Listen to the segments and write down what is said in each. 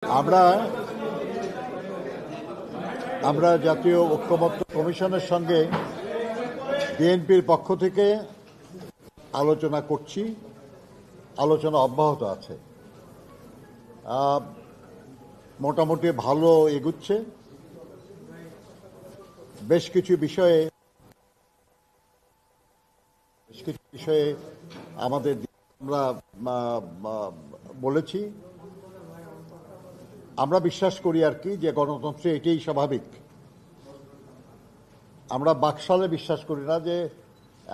আমরা আমরা জাতীয় ঐক্যমত্য কমিশনের সঙ্গে বিএনপির পক্ষ থেকে আলোচনা করছি, আলোচনা অব্যাহত আছে। মোটামুটি ভালো এগুচ্ছে। বেশ কিছু বিষয়ে আমাদের আমরা বলেছি। আমরা বিশ্বাস করি আর কি যে গণতন্ত্রে এটাই স্বাভাবিক। আমরা বাকশালে বিশ্বাস করি না যে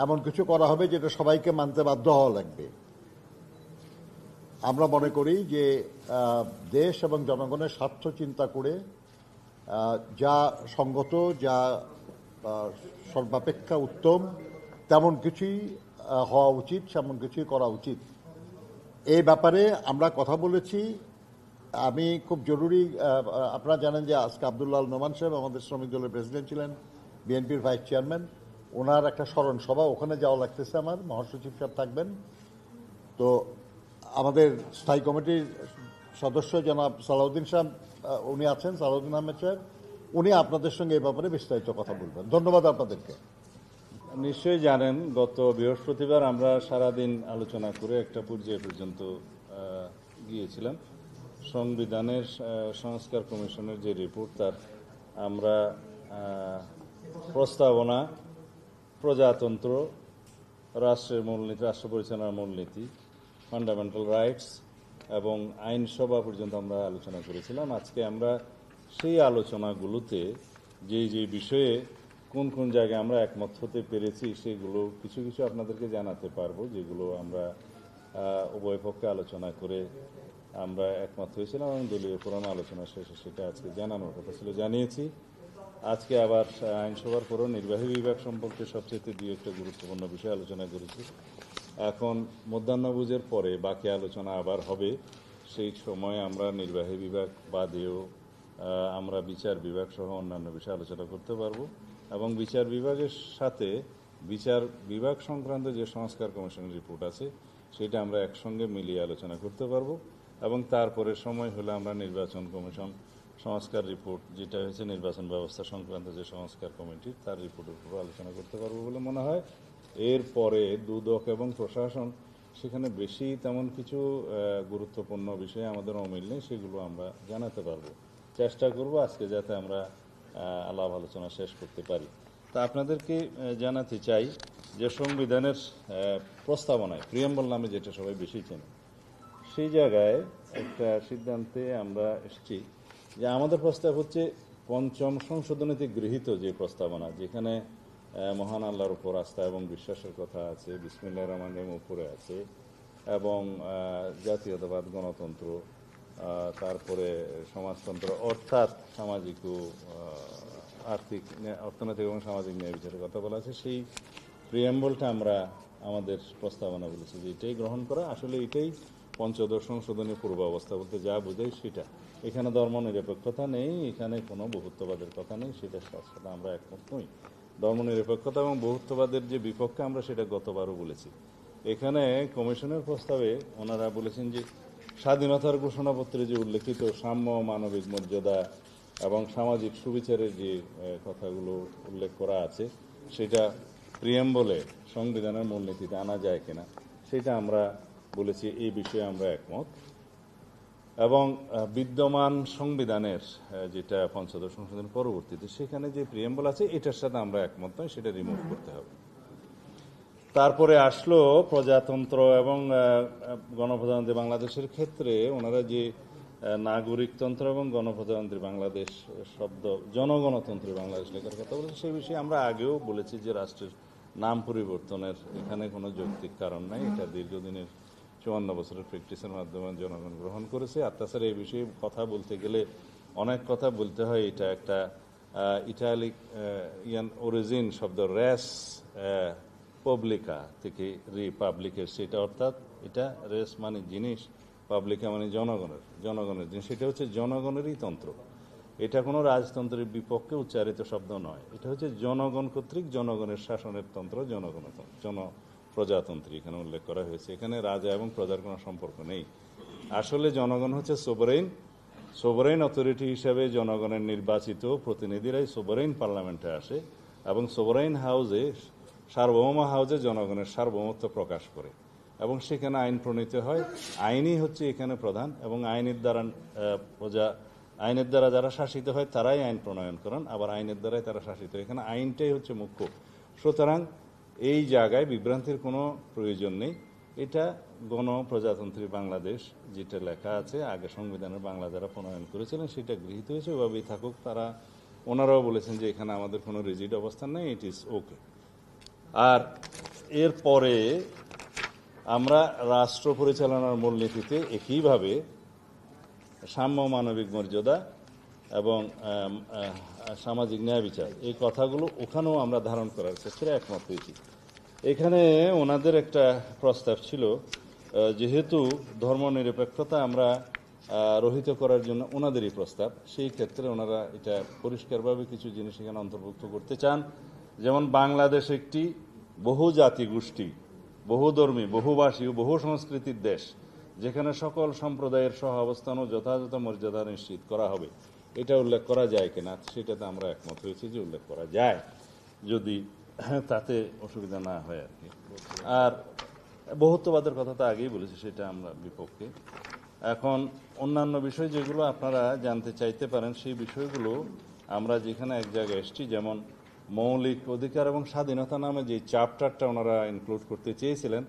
এমন কিছু করা হবে যেটা সবাইকে মানতে বাধ্য হওয়া লাগবে। আমরা মনে করি যে দেশ এবং জনগণের স্বার্থ চিন্তা করে যা সঙ্গত, যা সর্বাপেক্ষা উত্তম, তেমন কিছুই হওয়া উচিত, তেমন কিছুই করা উচিত। এই ব্যাপারে আমরা কথা বলেছি। আমি খুব জরুরি, আপনারা জানেন যে আজকে আব্দুল্লাহ আল নোমান সাহেব আমাদের শ্রমিক দলের প্রেসিডেন্ট ছিলেন, বিএনপির ভাইস চেয়ারম্যান, ওনার একটা স্মরণ সভা, ওখানে যাওয়া লাগতেছে আমার। মহাসচিব সাহেব থাকবেন। তো আমাদের স্থায়ী কমিটির সদস্য জনাব সালাউদ্দিন সাহেব উনি আছেন, সালাউদ্দিন আহমেদ সাহেব, উনি আপনাদের সঙ্গে এই ব্যাপারে বিস্তারিত কথা বলবেন। ধন্যবাদ আপনাদেরকে। নিশ্চয়ই জানেন, গত বৃহস্পতিবার আমরা সারাদিন আলোচনা করে একটা পর্যায় পর্যন্ত গিয়েছিলাম। সংবিধানের সংস্কার কমিশনের যে রিপোর্ট, তার আমরা প্রস্তাবনা, প্রজাতন্ত্র, রাষ্ট্রের মূলনীতি, রাষ্ট্র পরিচালনার মূলনীতি, ফান্ডামেন্টাল রাইটস এবং আইনসভা পর্যন্ত আমরা আলোচনা করেছিলাম। আজকে আমরা সেই আলোচনাগুলোতে যে বিষয়ে কোন কোন জায়গায় আমরা একমত হতে পেরেছি সেগুলো কিছু কিছু আপনাদেরকে জানাতে পারবো, যেগুলো আমরা উভয় পক্ষে আলোচনা করে আমরা একমত হয়েছিলাম এবং দলীয় ফোরাম আলোচনা শেষে সেটা আজকে জানানোর কথা ছিল, জানিয়েছি। আজকে আবার আইনসভার পরও নির্বাহী বিভাগ সম্পর্কে সবচেয়ে দুই একটা গুরুত্বপূর্ণ বিষয় আলোচনা করেছি। এখন মধ্যাহ্নভোজের পরে বাকি আলোচনা আবার হবে। সেই সময় আমরা নির্বাহী বিভাগ বাদেও আমরা বিচার বিভাগ সহ অন্যান্য বিষয়ে আলোচনা করতে পারবো এবং বিচার বিভাগের সাথে বিচার বিভাগ সংক্রান্ত যে সংস্কার কমিশনের রিপোর্ট আছে সেটা আমরা একসঙ্গে মিলিয়ে আলোচনা করতে পারবো এবং তারপরে সময় হলে আমরা নির্বাচন কমিশন সংস্কার রিপোর্ট, যেটা হয়েছে নির্বাচন ব্যবস্থা সংক্রান্ত যে সংস্কার কমিটি, তার রিপোর্টের উপর আলোচনা করতে পারবো বলে মনে হয়। এরপরে দুদক এবং প্রশাসন, সেখানে বেশি তেমন কিছু গুরুত্বপূর্ণ বিষয়ে আমাদের অমিল নেই, সেগুলো আমরা জানাতে পারবো। চেষ্টা করব আজকে যাতে আমরা আলাপ আলোচনা শেষ করতে পারি। তা আপনাদেরকে জানাতে চাই যে সংবিধানের প্রস্তাবনায়, প্রিয়াম্বল নামে যেটা সবাই বেশি চেনে, সেই জায়গায় একটা সিদ্ধান্তে আমরা এসেছি যে আমাদের প্রস্তাব হচ্ছে পঞ্চম সংশোধনীতে গৃহীত যে প্রস্তাবনা, যেখানে মহান আল্লাহর উপর আস্থা এবং বিশ্বাসের কথা আছে, বিসমিল্লাহির রহমানির রহিম উপরে আছে, এবং জাতীয়তাবাদ, গণতন্ত্র, তারপরে সমাজতন্ত্র অর্থাৎ সামাজিক ও আর্থিক, অর্থনৈতিক এবং সামাজিক ন্যায় বিচারের কথা বলা আছে। সেই প্রিয়াম্বলটা আমরা আমাদের প্রস্তাবনা বলেছি যে এটাই গ্রহণ করা। আসলে এটাই পঞ্চদশ সংশোধনের পূর্ব অবস্থা বলতে যা বোঝায় সেটা। এখানে ধর্ম নিরপেক্ষতা নেই, এখানে কোনো বহুত্ববাদের কথা নেই, সেটার সাথে আমরা একমত নই। ধর্ম নিরপেক্ষতা এবং বহুত্ববাদের যে বিপক্ষে আমরা সেটা গতবারও বলেছি। এখানে কমিশনের প্রস্তাবে ওনারা বলেছেন যে স্বাধীনতার ঘোষণাপত্রে যে উল্লেখিত সাম্য, মানবিক মর্যাদা এবং সামাজিক সুবিচারের যে কথাগুলো উল্লেখ করা আছে সেটা প্রিয়াম্বলে সংবিধানের মূলনীতিতে আনা যায় কিনা সেটা আমরা বলেছি। এই বিষয়ে আমরা একমত। এবং বিদ্যমান সংবিধানের যেটা পঞ্চদশ সংশোধন পরবর্তীতে সেখানে যে প্রিয়াম্বল আছে এটার সাথে আমরা একমত নয়, সেটা রিমুভ করতে হবে। তারপরে আসলো প্রজাতন্ত্র এবং গণপ্রজাতন্ত্রী বাংলাদেশের ক্ষেত্রে ওনারা যে নাগরিকতন্ত্র এবং গণপ্রজাতন্ত্রী বাংলাদেশ শব্দ জনগণতন্ত্রী বাংলাদেশ লেখার কথা বলেছে, সেই বিষয়ে আমরা আগেও বলেছি যে রাষ্ট্রের নাম পরিবর্তনের এখানে কোনো যৌক্তিক কারণ নাই। এটা দীর্ঘদিনের 54 বছরের প্র্যাকটিসের মাধ্যমে জনগণ গ্রহণ করেছে। আর তাছাড়া এই বিষয়ে কথা বলতে গেলে অনেক কথা বলতে হয়। এটা একটা ইটালিক অরিজিন শব্দ রেস পাবলিকা থেকে রিপাবলিকের, সেটা অর্থাৎ এটা রেস মানে জিনিস, পাবলিকা মানে জনগণের জিনিস। সেটা হচ্ছে জনগণেরই তন্ত্র। এটা কোনো রাজতন্ত্রের বিপক্ষে উচ্চারিত শব্দ নয়। এটা হচ্ছে জনগণ কর্তৃক জনগণের শাসনের তন্ত্র, প্রজাতন্ত্রী এখানে উল্লেখ করা হয়েছে। এখানে রাজা এবং প্রজার কোনো সম্পর্ক নেই। আসলে জনগণ হচ্ছে সোভারেইন, সোভারেইন অথরিটি হিসেবে জনগণের নির্বাচিত প্রতিনিধিরাই সোভারেইন পার্লামেন্টে আসে এবং সোভারেইন হাউসে সার্বভৌম হাউসে জনগণের সার্বভৌমত্ব প্রকাশ করে এবং সেখানে আইন প্রণীত হয়। আইনই হচ্ছে এখানে প্রধান এবং আইনের দ্বারা যারা শাসিত হয় তারাই আইন প্রণয়ন করেন, আবার আইনের দ্বারাই তারা শাসিত হয়। এখানে আইনটাই হচ্ছে মুখ্য। সুতরাং এই জায়গায় বিভ্রান্তির কোনো প্রয়োজন নেই। এটা গণপ্রজাতন্ত্রী বাংলাদেশ যেটা লেখা আছে আগে সংবিধানের বাংলা যারা প্রণয়ন করেছিলেন সেটা গৃহীত হয়েছে, ওভাবেই থাকুক। ওনারাও বলেছেন যে এখানে আমাদের কোনো রিজিড অবস্থান নেই, ইট ইজ ওকে। আর এরপরে আমরা রাষ্ট্র পরিচালনার মূলনীতিতে একইভাবে সাম্য, মানবিক মর্যাদা এবং সামাজিক ন্যায় বিচার, এই কথাগুলো ওখানেও আমরা ধারণ করার ক্ষেত্রে একমত হয়েছি। এখানে ওনাদের একটা প্রস্তাব ছিল, যেহেতু ধর্মনিরপেক্ষতা আমরা রহিত করার জন্য ওনাদেরই প্রস্তাব, সেই ক্ষেত্রে ওনারা এটা পরিষ্কারভাবে কিছু জিনিস এখানে অন্তর্ভুক্ত করতে চান। যেমন বাংলাদেশ একটি বহু জাতি গোষ্ঠী, বহুধর্মী, বহুভাষী ও বহু সংস্কৃতির দেশ, যেখানে সকল সম্প্রদায়ের সহ অবস্থান ও যথাযথ মর্যাদা নিশ্চিত করা হবে। এটা উল্লেখ করা যায় কিনা সেটাতে আমরা একমত হয়েছি যে উল্লেখ করা যায়, যদি তাতে অসুবিধা না হয় আর কি। আর বহুত্ববাদের কথা তো আগেই বলেছি, সেটা আমরা বিপক্ষে। এখন অন্যান্য বিষয় যেগুলো আপনারা জানতে চাইতে পারেন সেই বিষয়গুলো আমরা যেখানে এক জায়গায় এসেছি, যেমন মৌলিক অধিকার এবং স্বাধীনতা নামে যে চ্যাপ্টারটা ওনারা ইনক্লুড করতে চেয়েছিলেন,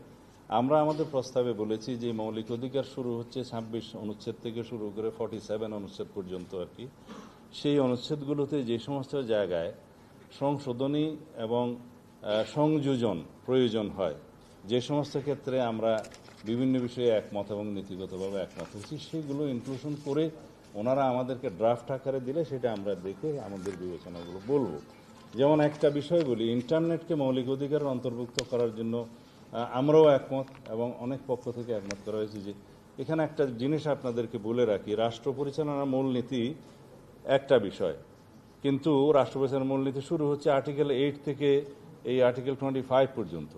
আমরা আমাদের প্রস্তাবে বলেছি যে মৌলিক অধিকার শুরু হচ্ছে 26 অনুচ্ছেদ থেকে শুরু করে 47 অনুচ্ছেদ পর্যন্ত আর কি। সেই অনুচ্ছেদগুলোতে যে সমস্ত জায়গায় সংশোধনী এবং সংযোজন প্রয়োজন হয়, যে সমস্ত ক্ষেত্রে আমরা বিভিন্ন বিষয়ে একমত এবং নীতিগতভাবে একমত হচ্ছি, সেগুলো ইনক্লুশন করে ওনারা আমাদেরকে ড্রাফট আকারে দিলে সেটা আমরা দেখে আমাদের বিবেচনাগুলো বলবো। যেমন একটা বিষয় বলি, ইন্টারনেটকে মৌলিক অধিকারের অন্তর্ভুক্ত করার জন্য আমরাও একমত এবং অনেক পক্ষ থেকে একমত করা হয়েছে। যে এখানে একটা জিনিস আপনাদেরকে বলে রাখি, রাষ্ট্র পরিচালনার মূলনীতি একটা বিষয়, কিন্তু রাষ্ট্র পরিচালনার মূলনীতি শুরু হচ্ছে আর্টিকেল 8 থেকে এই আর্টিকেল 25 পর্যন্ত,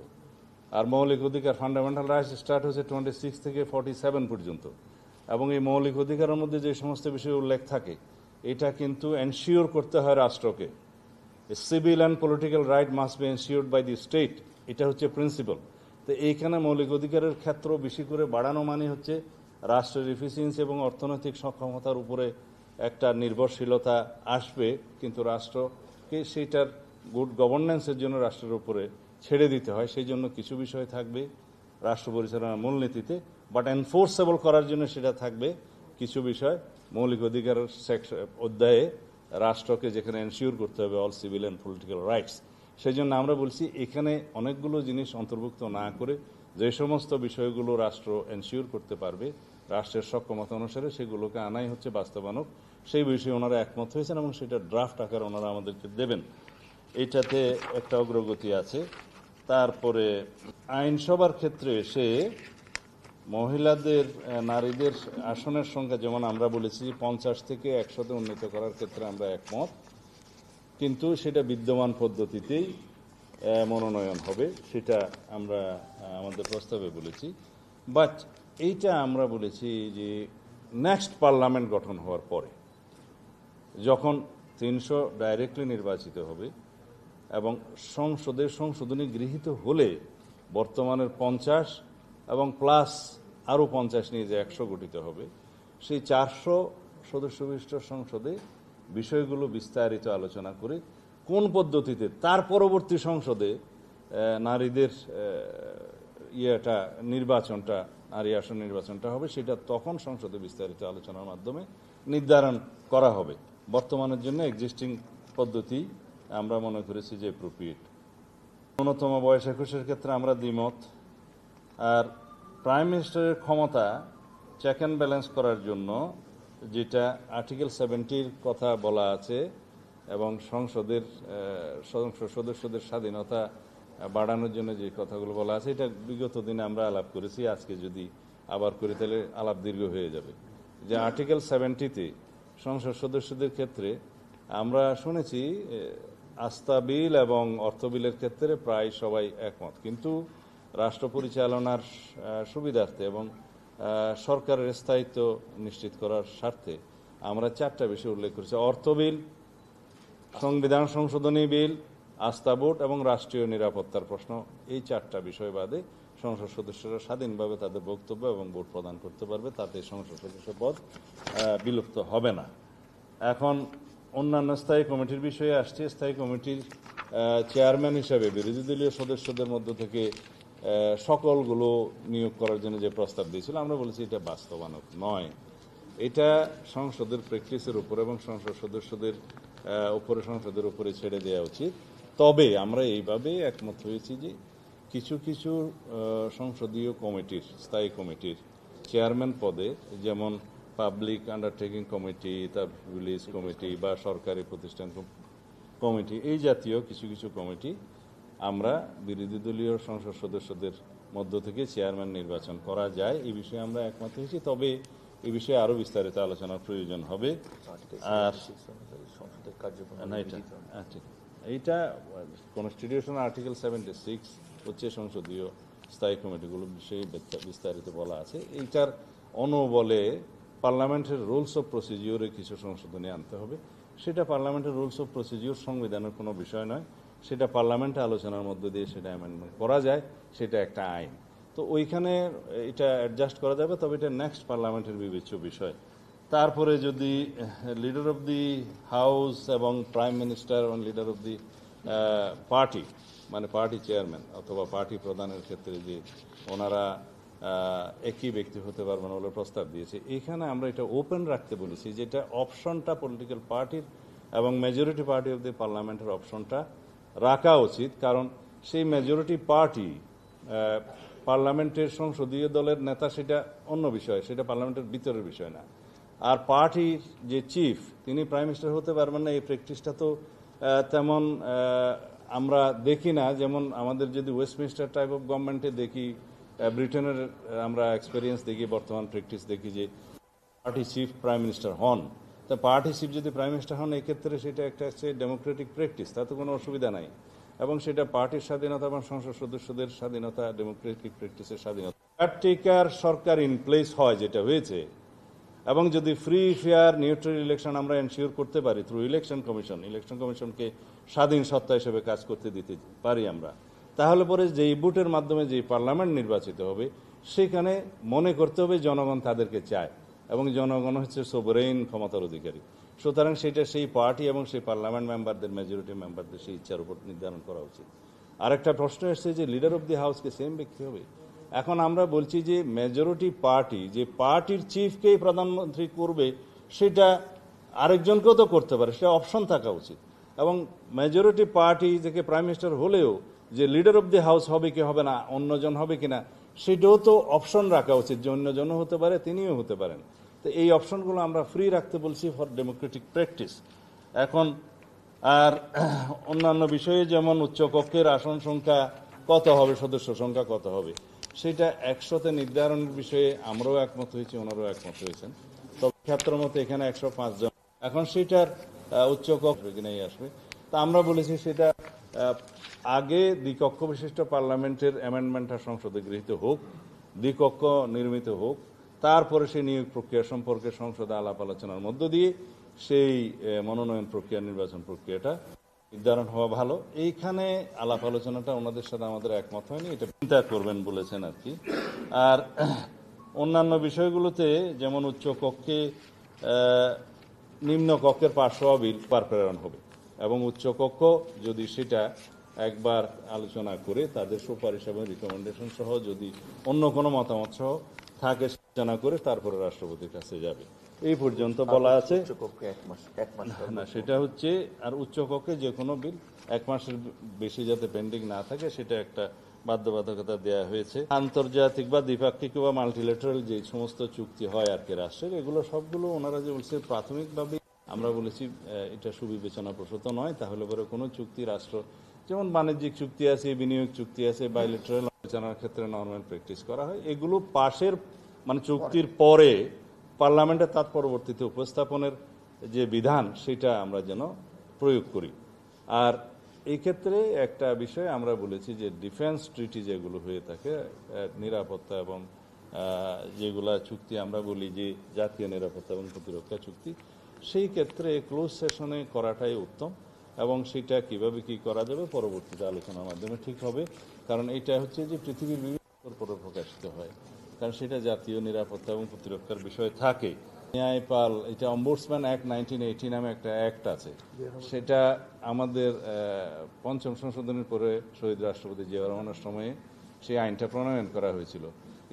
আর মৌলিক অধিকার ফান্ডামেন্টাল রাইটস স্টার্ট হচ্ছে 26 থেকে 47 পর্যন্ত। এবং এই মৌলিক অধিকারের মধ্যে যে সমস্ত বিষয় উল্লেখ থাকে, এটা কিন্তু এনশিওর করতে হয় রাষ্ট্রকে। Civil and political right must be ensured by the state, এটা হচ্ছে প্রিন্সিপাল। তো এইখানে মৌলিক অধিকারের ক্ষেত্র বেশি করে বাড়ানো মানে হচ্ছে রাষ্ট্রের এফিসিয়েন্সি এবং অর্থনৈতিক সক্ষমতার উপরে একটা নির্ভরশীলতা আসবে, কিন্তু রাষ্ট্রকে সেইটার গুড গভর্নেন্সের জন্য রাষ্ট্রের উপরে ছেড়ে দিতে হয়। সেই জন্য কিছু বিষয় থাকবে রাষ্ট্র পরিচালনার মূলনীতিতে, বাট এনফোর্সেবল করার জন্য সেটা থাকবে কিছু বিষয় মৌলিক অধিকারের অধ্যায়ে রাষ্ট্রকে যেখানে এনশিওর করতে হবে all civil and political rights. সেই জন্য আমরা বলছি এখানে অনেকগুলো জিনিস অন্তর্ভুক্ত না করে যে সমস্ত বিষয়গুলো রাষ্ট্র এনশিওর করতে পারবে রাষ্ট্রের সক্ষমতা অনুসারে, সেগুলোকে আনাই হচ্ছে বাস্তবায়ন। সেই বিষয়ে ওনারা একমত হয়েছেন এবং সেটা ড্রাফট আকারে ওনারা আমাদেরকে দেবেন। এটাতে একটা অগ্রগতি আছে। তারপরে আইনসভার ক্ষেত্রে এসে মহিলাদের, নারীদের আসনের সংখ্যা যেমন আমরা বলেছি 50 থেকে 100-তে উন্নীত করার ক্ষেত্রে আমরা একমত, কিন্তু সেটা বিদ্যমান পদ্ধতিতেই মনোনয়ন হবে, সেটা আমরা আমাদের প্রস্তাবে বলেছি। বাট এইটা আমরা বলেছি যে নেক্সট পার্লামেন্ট গঠন হওয়ার পরে যখন 300 ডাইরেক্টলি নির্বাচিত হবে এবং সংসদের সংশোধনী গৃহীত হলে বর্তমানের 50 এবং প্লাস আরও 50 নিয়ে যে 100 গঠিত হবে, সেই 400 সদস্য বিশিষ্ট সংসদে বিষয়গুলো বিস্তারিত আলোচনা করে কোন পদ্ধতিতে তার পরবর্তী সংসদে নারীদের নির্বাচনটা, নারী আসন নির্বাচনটা হবে, সেটা তখন সংসদে বিস্তারিত আলোচনার মাধ্যমে নির্ধারণ করা হবে। বর্তমানের জন্য এক্সিস্টিং পদ্ধতি আমরা মনে করেছি যে অ্যাপ্রোপ্রিয়েট। ন্যূনতম বয়স 21-এর ক্ষেত্রে আমরা দ্বিমত। আর প্রাইম মিনিস্টারের ক্ষমতা চেক অ্যান্ড ব্যালেন্স করার জন্য যেটা আর্টিকেল 70-র কথা বলা আছে এবং সংসদের সদস্যদের স্বাধীনতা বাড়ানোর জন্য যে কথাগুলো বলা আছে, এটা বিগত দিনে আমরা আলাপ করেছি। আজকে যদি আবার করি তাহলে আলাপ দীর্ঘ হয়ে যাবে। যে আর্টিকেল 70-তে সংসদ সদস্যদের ক্ষেত্রে আমরা শুনেছি আস্থা বিল এবং অর্থ বিলের ক্ষেত্রে প্রায় সবাই একমত, কিন্তু রাষ্ট্র পরিচালনার সুবিধার্থে এবং সরকারের স্থায়িত্ব নিশ্চিত করার স্বার্থে আমরা 4টা বিষয় উল্লেখ করেছি: অর্থ বিল, সংবিধান সংশোধনী বিল, আস্থা ভোট এবং রাষ্ট্রীয় নিরাপত্তার প্রশ্ন। এই 4টা বিষয় বাদে সংসদ সদস্যরা স্বাধীনভাবে তাদের বক্তব্য এবং ভোট প্রদান করতে পারবে, তাতে সংসদ সদস্য পদ বিলুপ্ত হবে না। এখন অন্যান্য স্থায়ী কমিটির বিষয়ে আসছে। স্থায়ী কমিটির চেয়ারম্যান হিসেবে বিরোধী দলীয় সদস্যদের মধ্য থেকে সকলগুলো নিয়োগ করার জন্য যে প্রস্তাব দিয়েছিল, আমরা বলেছি এটা বাস্তবায়ন নয়। এটা সংসদের প্র্যাকটিসের উপর এবং সংসদ সদস্যদের উপরে, সংসদের উপরে ছেড়ে দেওয়া উচিত। তবে আমরা এইভাবে একমত হয়েছি যে কিছু কিছু সংসদীয় কমিটির, স্থায়ী কমিটির চেয়ারম্যান পদে, যেমন পাবলিক আন্ডারটেকিং কমিটি, তার রিলিজ কমিটি বা সরকারি প্রতিষ্ঠান কমিটি, এই জাতীয় কিছু কিছু কমিটি আমরা বিরোধী দলীয় সংসদ সদস্যদের মধ্য থেকে চেয়ারম্যান নির্বাচন করা যায়, এই বিষয়ে আমরা একমত হয়েছি। তবে এই বিষয়ে আরো বিস্তারিত আলোচনার প্রয়োজন হবে। আর এইটা কনস্টিটিউশন আর্টিকেল 76 হচ্ছে সংসদীয় স্থায়ী কমিটিগুলো বিষয়ে বিস্তারিত বলা আছে। এইটার অনুবলে পার্লামেন্টের রুলস অফ প্রসিজিওরে কিছু সংশোধনী আনতে হবে। সেটা পার্লামেন্টের রুলস অফ প্রসিজিওর সংবিধানের কোনো বিষয় নয়, সেটা পার্লামেন্টে আলোচনার মধ্য দিয়ে সেটা অ্যামেন্ডমেন্ট করা যায়, সেটা একটা আইন। তো ওইখানে এটা অ্যাডজাস্ট করা যাবে, তবে এটা নেক্সট পার্লামেন্টের বিবেচ্য বিষয়। তারপরে যদি লিডার অফ দি হাউস এবং প্রাইম মিনিস্টার এবং লিডার অফ দি পার্টি, মানে পার্টি চেয়ারম্যান অথবা পার্টি প্রধানের ক্ষেত্রে যে ওনারা একই ব্যক্তি হতে পারবেন বলে প্রস্তাব দিয়েছে, এখানে আমরা এটা ওপেন রাখতে বলেছি, যেটা অপশনটা পলিটিক্যাল পার্টির এবং মেজরিটি পার্টি অফ দি পার্লামেন্টের অপশনটা রাখা উচিত। কারণ সেই মেজরিটি পার্টি পার্লামেন্টের সংসদীয় দলের নেতা, সেটা অন্য বিষয়, সেটা পার্লামেন্টের ভিতরের বিষয় না। আর পার্টির যে চিফ, তিনি প্রাইম মিনিস্টার হতে পারবেন না, এই প্র্যাকটিসটা তো তেমন আমরা দেখি না। যেমন আমাদের যদি ওয়েস্টমিনিস্টার টাইপ অফ গভর্নমেন্টে দেখি, ব্রিটেনের আমরা এক্সপেরিয়েন্স দেখি, বর্তমান প্র্যাকটিস দেখি যে পার্টি চিফ প্রাইম মিনিস্টার হন। তা পার্টি চিফ যদি প্রাইম মিনিস্টার হন, এক্ষেত্রে সেটা একটা হচ্ছে ডেমোক্রেটিক প্র্যাকটিস, তাতে কোনো অসুবিধা নাই। এবং সেটা পার্টির স্বাধীনতা এবং সংসদ সদস্যদের স্বাধীনতা, ডেমোক্রেটিক প্র্যাকটিসের স্বাধীনতা। কার্যকর সরকার ইন প্লেস হয়, যেটা হয়েছে, এবং যদি ফ্রি ফেয়ার নিউট্রাল ইলেকশন আমরা এনশিওর করতে পারি থ্রু ইলেকশন কমিশনকে স্বাধীন সত্তা হিসেবে কাজ করতে দিতে পারি আমরা, তাহলে পরে যেই ভোটের মাধ্যমে যে পার্লামেন্ট নির্বাচিত হবে, সেখানে মনে করতে হবে জনগণ তাদেরকে চায় এবং জনগণ হচ্ছে সোভরেইন ক্ষমতার অধিকারী। সুতরাং সেটা সেই পার্টি এবং সেই পার্লামেন্ট মেম্বারদের, মেজরিটি মেম্বারদের সেই ইচ্ছার উপর নির্ধারণ করা উচিত। আরেকটা প্রশ্ন এসছে যে লিডার অব দি হাউসকে সেম ব্যক্তি হবে। এখন আমরা বলছি যে মেজরিটি পার্টি যে পার্টির চিফকেই প্রধানমন্ত্রী করবে, সেটা আরেকজনকেও তো করতে পারে, সেটা অপশন থাকা উচিত। এবং মেজরিটি পার্টি থেকে প্রাইম মিনিস্টার হলেও যে লিডার অব দি হাউস হবে কি হবে না, অন্যজন হবে কিনা, সেটাও তো অপশন রাখা উচিত, যে অন্যজনও হতে পারে, তিনিও হতে পারেন। তো এই অপশনগুলো আমরা ফ্রি রাখতে বলছি ফর ডেমোক্রেটিক প্র্যাকটিস। এখন আর অন্যান্য বিষয়ে যেমন উচ্চকক্ষের আসন সংখ্যা কত হবে, সদস্য সংখ্যা কত হবে, সেটা 100তে নির্ধারণের বিষয়ে আমরাও একমত হয়েছি, ওনারাও একমত হয়েছেন। তবে ক্ষেত্র মতো এখানে 105 জন। এখন সেটার উচ্চকক্ষ কিনাই আসবে। তা আমরা বলেছি সেটা আগে দ্বিকক্ষ বিশিষ্ট পার্লামেন্টের অ্যামেন্ডমেন্টটা সংসদে গৃহীত হোক, দ্বিকক্ষ নির্মিত হোক, তারপরে সেই নিয়োগ প্রক্রিয়া সম্পর্কে সংসদে আলাপ আলোচনার মধ্য দিয়ে সেই মনোনয়ন প্রক্রিয়া, নির্বাচন প্রক্রিয়াটা নির্ধারণ হওয়া ভালো। এইখানে আলাপ আলোচনাটা ওনাদের সাথে আমাদের একমত হয়নি, এটা চিন্তা করবেন বলেছেন আর কি। আর অন্যান্য বিষয়গুলোতে যেমন উচ্চ কক্ষে নিম্ন কক্ষের পাশ হওয়া বিল প্রেরণ হবে, এবং উচ্চ কক্ষ যদি সেটা একবার আলোচনা করে তাদের সুপারিশ এবং রিকমেন্ডেশন সহ যদি অন্য কোনো মতামত সহ থাকে, আলোচনা করে তারপরে রাষ্ট্রপতির কাছে যাবে। এই পর্যন্ত বলা আছে না, সেটা হচ্ছে। আর উচ্চকক্ষে যে কোনো বিল 1 মাসের বেশি যাতে পেন্ডিং না থাকে, সেটা একটা বাধ্যবাধকতা দেওয়া হয়েছে। আন্তর্জাতিক বা দ্বিপাক্ষিক বা মাল্টিল্যাটারাল যে সমস্ত চুক্তি হয় আর কি রাষ্ট্রের, এগুলো সবগুলো ওনারা যে বলছে প্রাথমিকভাবে আমরা বলেছি এটা সুবিবেচনা প্রসূত নয়। তাহলে পরে কোনো চুক্তি রাষ্ট্র, যেমন বাণিজ্যিক চুক্তি আছে, বিনিয়োগ চুক্তি আছে, বাইলেটারাল আলোচনার ক্ষেত্রে নর্মাল প্র্যাকটিস করা হয়, এগুলো পাশের মানে চুক্তির পরে পার্লামেন্টে তার পরবর্তীতে উপস্থাপনের যে বিধান, সেটা আমরা যেন প্রয়োগ করি। আর এই ক্ষেত্রে একটা বিষয় আমরা বলেছি যে ডিফেন্স ট্রিটি যেগুলো হয়ে থাকে, নিরাপত্তা এবং যেগুলা চুক্তি আমরা বলি যে জাতীয় নিরাপত্তা এবং প্রতিরক্ষা চুক্তি, সেই ক্ষেত্রে ক্লোজ সেশনে করাটাই উত্তম এবং সেটা কিভাবে কি করা যাবে পরবর্তীতে আলোচনার মাধ্যমে ঠিক হবে। কারণ এটা হচ্ছে যে পৃথিবীর বিভিন্ন পরে প্রকাশিত হয়, কারণ সেটা জাতীয় নিরাপত্তা এবং প্রতিরক্ষার বিষয় থাকে। ন্যায়পাল, এটা অম্বুডসম্যান অ্যাক্ট 1980 নামে একটা অ্যাক্ট আছে, সেটা আমাদের পঞ্চম সংশোধনের পরে শহীদ রাষ্ট্রপতি জিয়াউর রহমানের সময়ে সেই আইনটা প্রণয়ন করা হয়েছিল।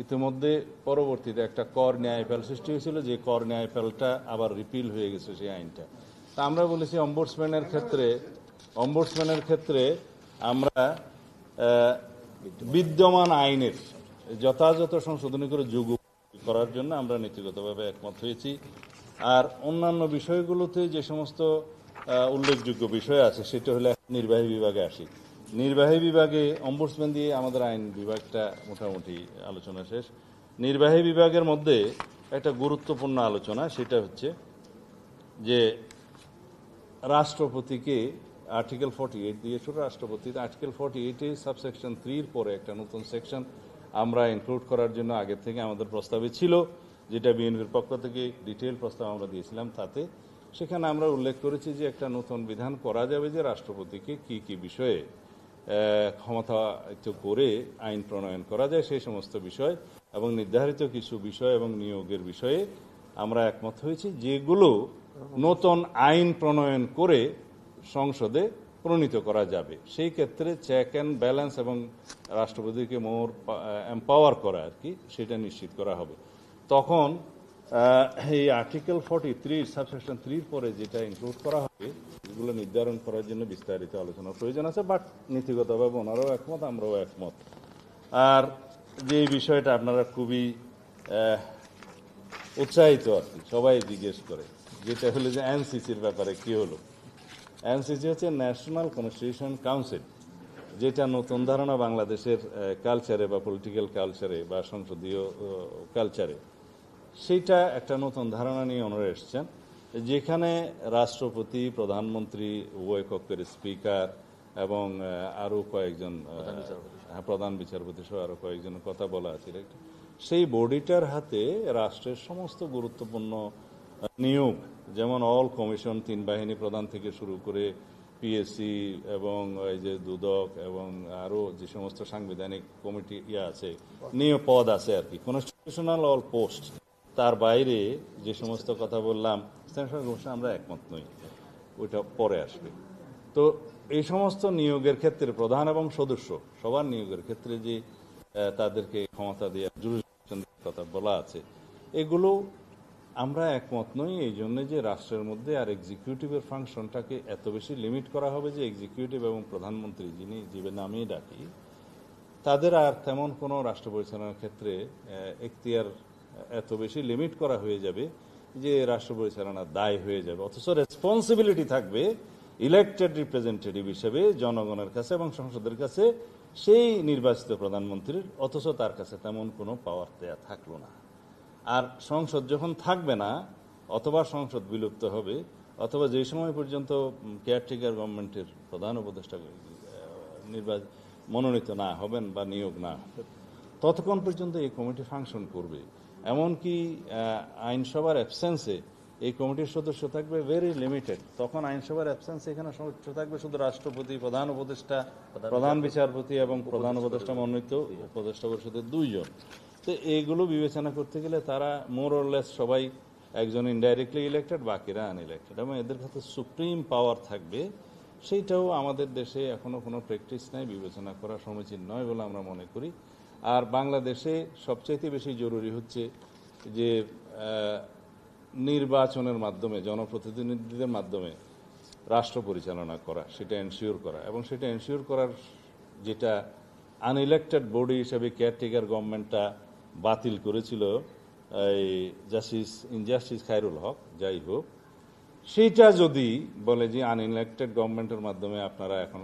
ইতিমধ্যে পরবর্তীতে একটা কর ন্যায়পাল সৃষ্টি হয়েছিল, যে কর ন্যায়পালটা আবার রিপিল হয়ে গেছে সেই আইনটা। তা আমরা বলেছি অম্বুডসম্যানের ক্ষেত্রে আমরা বিদ্যমান আইনের যথাযথ সংশোধনী করে যোগ করার জন্য আমরা নীতিগতভাবে একমত হয়েছি। আর অন্যান্য বিষয়গুলোতে যে সমস্ত উল্লেখযোগ্য বিষয় আছে সেটা হলে নির্বাহী বিভাগে আসি। নির্বাহী বিভাগে অম্বুডসম্যান দিয়ে আমাদের আইন বিভাগটা মোটামুটি আলোচনা শেষ। নির্বাহী বিভাগের মধ্যে একটা গুরুত্বপূর্ণ আলোচনা, সেটা হচ্ছে যে রাষ্ট্রপতিকে আর্টিকেল 48 দিয়েছিল, রাষ্ট্রপতি আর্টিকেল 48 সাবসেকশন 3 পরে একটা নতুন সেকশন আমরা ইনক্লুড করার জন্য আগে থেকে আমাদের প্রস্তাবে ছিল, যেটা বিএনপির পক্ষ থেকে ডিটেইল প্রস্তাব আমরা দিয়েছিলাম। তাতে সেখানে আমরা উল্লেখ করেছি যে একটা নতুন বিধান করা যাবে যে রাষ্ট্রপতিকে কি কি বিষয়ে ক্ষমতায়িত করে আইন প্রণয়ন করা যায় সেই সমস্ত বিষয় এবং নির্ধারিত কিছু বিষয় এবং নিয়োগের বিষয়ে আমরা একমত হয়েছি, যেগুলো নতুন আইন প্রণয়ন করে সংসদে প্রণীত করা যাবে। সেই ক্ষেত্রে চেক অ্যান্ড ব্যালেন্স এবং রাষ্ট্রপতিকে মোর এম্পাওয়ার করা আর কি, সেটা নিশ্চিত করা হবে। তখন এই আর্টিকেল 43 সাবসেকশন 3 পরে যেটা ইনক্লুড করা হবে এগুলো নির্ধারণ করার জন্য বিস্তারিত আলোচনার প্রয়োজন আছে, বাট নীতিগতভাবে ওনারাও একমত, আমরাও একমত। আর যে বিষয়টা আপনারা খুবই উৎসাহিত আর কি, সবাই জিজ্ঞেস করে, যেটা হলো যে এনসিসির ব্যাপারে কি হলো। এনসিসি হচ্ছে ন্যাশনাল কনস্টিটিউশন কাউন্সিল, যেটা নতুন ধারণা বাংলাদেশের কালচারে বা পলিটিক্যাল কালচারে বা সংসদীয় কালচারে, সেইটা একটা নতুন ধারণা নিয়ে ওনারা এসছেন, যেখানে রাষ্ট্রপতি, প্রধানমন্ত্রী, উভয় কক্ষের স্পিকার এবং আরও কয়েকজন প্রধান বিচারপতি সহ আরও কয়েকজনের কথা বলা আছে, সেই বডিটার হাতে রাষ্ট্রের সমস্ত গুরুত্বপূর্ণ নিয়োগ, যেমন অল কমিশন, 3 বাহিনী প্রধান থেকে শুরু করে পিএসসি এবং এই যে দুদক এবং আরও যে সমস্ত সাংবিধানিক কমিটি আছে, নিয়োগ পদ আছে আর কি, কনস্টিটিউশনাল অল পোস্ট, তার বাইরে যে সমস্ত কথা বললাম আমরা একমত নই, ওইটা পরে আসবে। তো এই সমস্ত নিয়োগের ক্ষেত্রে প্রধান এবং সদস্য সবার নিয়োগের ক্ষেত্রে যে তাদেরকে ক্ষমতা দেওয়ার জুরিসডিকশন কথা বলা আছে, এগুলো আমরা একমত নই। এই জন্য যে রাষ্ট্রের মধ্যে আর এক্সিকিউটিভের ফাংশনটাকে এত বেশি লিমিট করা হবে যে এক্সিকিউটিভ এবং প্রধানমন্ত্রী, যিনি যে নামেই ডাকি, তাদের আর তেমন কোনো রাষ্ট্র পরিচালনার ক্ষেত্রে এখতিয়ার এত বেশি লিমিট করা হয়ে যাবে যে রাষ্ট্র পরিচালনার দায় হয়ে যাবে, অথচ রেসপন্সিবিলিটি থাকবে ইলেক্টেড রিপ্রেজেন্টেটিভ হিসেবে জনগণের কাছে এবং সংসদের কাছে সেই নির্বাচিত প্রধানমন্ত্রীর, অথচ তার কাছে তেমন কোনো পাওয়ার দেয়া থাকলো না। আর সংসদ যখন থাকবে না, অথবা সংসদ বিলুপ্ত হবে, অথবা যে সময় পর্যন্ত কেয়ারটেকার গভর্নমেন্টের প্রধান উপদেষ্টা মনোনীত না হবেন বা নিয়োগ না হবে, ততক্ষণ পর্যন্ত এই কমিটি ফাংশন করবে। এমনকি আইনসভার অ্যাবসেন্সে এই কমিটির সদস্য থাকবে ভেরি লিমিটেড। তখন আইনসভার অ্যাবসেন্সে এখানে সদস্য থাকবে শুধু রাষ্ট্রপতি, প্রধান উপদেষ্টা, প্রধান বিচারপতি এবং প্রধান উপদেষ্টা মনোনীত উপদেষ্টা পরিষদের 2 জন। তো এইগুলো বিবেচনা করতে গেলে তারা মোর অর লেস সবাই একজন ইনডাইরেক্টলি ইলেক্টেড, বাকিরা আনইলেক্টেড, এবং এদের কাছে সুপ্রিম পাওয়ার থাকবে। সেইটাও আমাদের দেশে এখনো কোনো প্র্যাকটিস নাই, বিবেচনা করা সমীচীন নয় বলে আমরা মনে করি। আর বাংলাদেশে সবচাইতে বেশি জরুরি হচ্ছে যে নির্বাচনের মাধ্যমে, জনপ্রতিনিধিদের মাধ্যমে রাষ্ট্র পরিচালনা করা, সেটা এনশিওর করা, এবং সেটা এনশিওর করার যেটা আনইলেক্টেড বডি হিসেবে কেয়ারটেকার গভর্নমেন্টটা বাতিল করেছিল এই জাস্টিস খায়রুল হক, যাই হোক, সেইটা যদি বলে যে আনইলেক্টেড গভর্নমেন্টের মাধ্যমে আপনারা এখন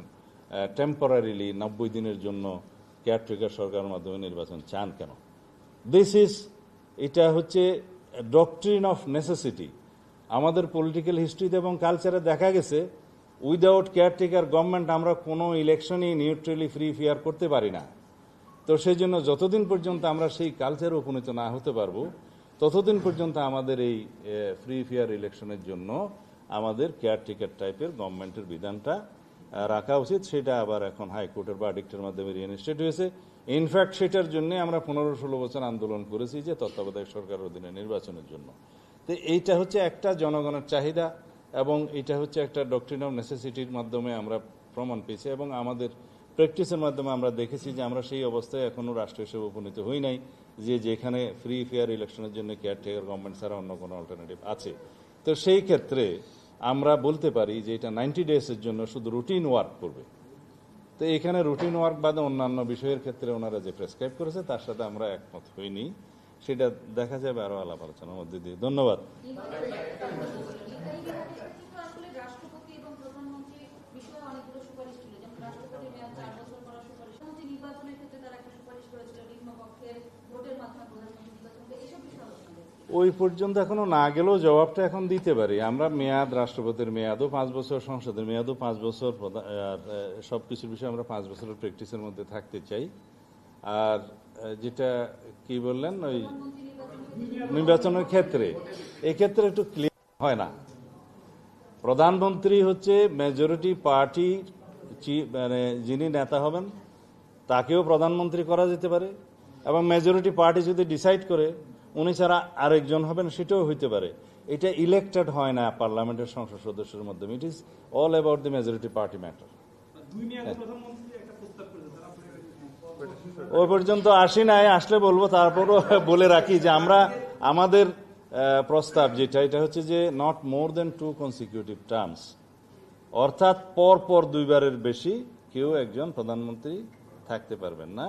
টেম্পোরারিলি 90 দিনের জন্য কেয়ারটেকার সরকারের মাধ্যমে নির্বাচন চান কেন, এটা হচ্ছে ডক্ট্রিন অফ নেসেসিটি। আমাদের পলিটিক্যাল হিস্ট্রিতে এবং কালচারে দেখা গেছে উইদাউট কেয়ারটেকার গভর্নমেন্ট আমরা কোনো ইলেকশনই নিউট্রালি ফ্রি ফেয়ার করতে পারি না। তো সেই জন্য যতদিন পর্যন্ত আমরা সেই কালচারে উপনীত না হতে পারবো ততদিন পর্যন্ত আমাদের এই ফ্রি ফেয়ার ইলেকশনের জন্য আমাদের কেয়ারটেকার টাইপের গভর্নমেন্টের বিধানটা রাখা উচিত। সেটা আবার এখন হাইকোর্টের ভার্ডিক্টের মাধ্যমে রিইনস্টেট হয়েছে। ইনফ্যাক্ট সেটার জন্য আমরা 15-16 বছর আন্দোলন করেছি যে তত্ত্বাবধায়ক সরকারের অধীনে নির্বাচনের জন্য। তো এইটা হচ্ছে একটা জনগণের চাহিদা এবং এটা হচ্ছে একটা ডক্ট্রিন অফ নেসেসিটির মাধ্যমে আমরা প্রমাণ পেয়েছি এবং আমাদের প্র্যাকটিসের মাধ্যমে আমরা দেখেছি যে আমরা সেই অবস্থায় এখনও রাষ্ট্র হিসেবে উপনীত হই নাই যে যেখানে ফ্রি ফেয়ার ইলেকশনের জন্য কেয়ারটেকার গভর্নমেন্ট ছাড়া অন্য কোনো অল্টারনেটিভ আছে। তো সেই ক্ষেত্রে আমরা বলতে পারি যে এটা 90 ডেজের জন্য শুধু রুটিন ওয়ার্ক করবে। তো এখানে রুটিন ওয়ার্ক বাদে অন্যান্য বিষয়ের ক্ষেত্রে ওনারা যে প্রেসক্রাইব করেছে তার সাথে আমরা একমত হইনি। সেটা দেখা যাবে আরো আলাপ আলোচনার মধ্যে দিয়ে। ধন্যবাদ। ওই পর্যন্ত এখনো না গেলেও জবাবটা এখন দিতে পারি। আমরা মেয়াদ, রাষ্ট্রপতির মেয়াদও 5 বছর, সংসদের মেয়াদও 5 বছর, সবকিছুর বিষয়ে আমরা 5 বছরের প্র্যাকটিসের মধ্যে থাকতে চাই। আর যেটা কি বললেন ওই নির্বাচনের ক্ষেত্রে, এই ক্ষেত্রে একটু ক্লিয়ার হয় না। প্রধানমন্ত্রী হচ্ছে মেজরিটি পার্টি, মানে যিনি নেতা হবেন তাকেও প্রধানমন্ত্রী করা যেতে পারে এবং মেজরিটি পার্টি যদি ডিসাইড করে উনি ছাড়া আরেকজন হবেন সেটাও হইতে পারে। এটা ইলেক্টেড হয় না পার্লামেন্টের সংসদ সদস্যের মাধ্যমে। It is all about the majority party matter. ওই পর্যন্ত আসি নাই, আসলে বলবো। তারপরও বলে রাখি যে আমরা আমাদের প্রস্তাব যেটা, এটা হচ্ছে যে not more than 2 consecutive terms, অর্থাৎ পর পর 2 বারের বেশি কেউ একজন প্রধানমন্ত্রী থাকতে পারবেন না।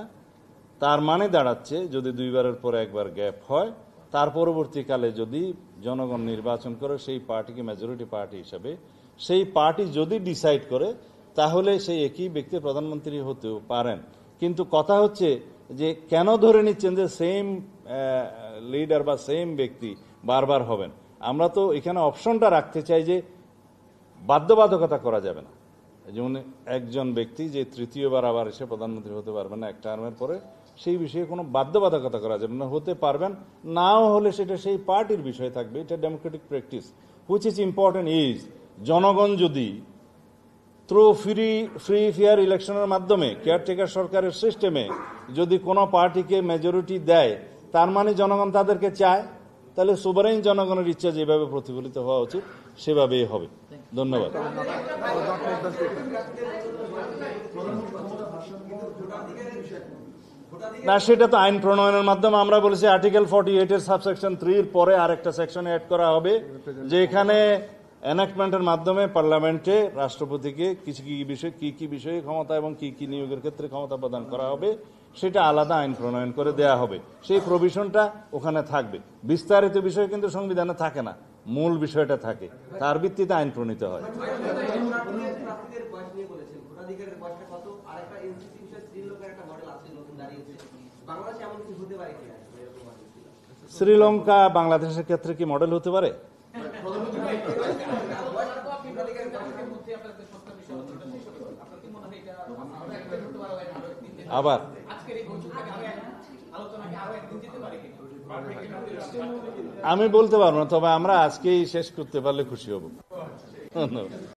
তার মানে দাঁড়াচ্ছে যদি 2 বারের পর একবার গ্যাপ হয়, তার পরবর্তীকালে যদি জনগণ নির্বাচন করে সেই পার্টিকে মেজরিটি পার্টি হিসাবে, সেই পার্টি যদি ডিসাইড করে তাহলে সেই একই ব্যক্তি প্রধানমন্ত্রী হতেও পারেন। কিন্তু কথা হচ্ছে যে কেন ধরে নিচ্ছেন যে সেম লিডার বা সেম ব্যক্তি বারবার হবেন? আমরা তো এখানে অপশনটা রাখতে চাই যে বাধ্যবাধকতা করা যাবে না। যেমন একজন ব্যক্তি যে 3য়বার আবার এসে প্রধানমন্ত্রী হতে পারবেন না এক টার্মের পরে, সেই বিষয়ে কোনো বাধ্যবাধকতা করা যাবে না। হতে পারবেন, নাও হলে সেটা সেই পার্টির বিষয় থাকবে। এটা Democratic practice. Which is important is জনগণ যদি থ্রু ফ্রি ফেয়ার ইলেকশনের মাধ্যমে কেয়ারটেকার সরকারের সিস্টেমে যদি কোনো পার্টিকে মেজরিটি দেয়, তার মানে জনগণ তাদেরকে চায়। তাহলে সোভারেন জনগণের ইচ্ছা যেভাবে প্রতিফলিত হওয়া উচিত সেভাবেই হবে। ধন্যবাদ। না, সেটা তো আইন প্রণয়নের মাধ্যমে আমরা বলেছি আর্টিকেল 48 এর সাবসেকশন 3 এর পরে আরেকটা সেকশন অ্যাড করা হবে, যে এখানে এনাক্টমেন্টের মাধ্যমে পার্লামেন্টে রাষ্ট্রপতিকে কি বিষয়ে ক্ষমতা এবং কি নিয়োগের ক্ষেত্রে ক্ষমতা প্রদান করা হবে সেটা আলাদা আইন প্রণয়ন করে দেয়া হবে। সেই প্রভিশনটা ওখানে থাকবে। বিস্তারিত বিষয় কিন্তু সংবিধানে থাকে না, মূল বিষয়টা থাকে, তার ভিত্তিতে আইন প্রণীত হয়। শ্রীলঙ্কা বাংলাদেশের ক্ষেত্রে কি মডেল হতে পারে? আবার আমি বলতে পারবো না, তবে আমরা আজকেই শেষ করতে পারলে খুশি হব। ধন্যবাদ।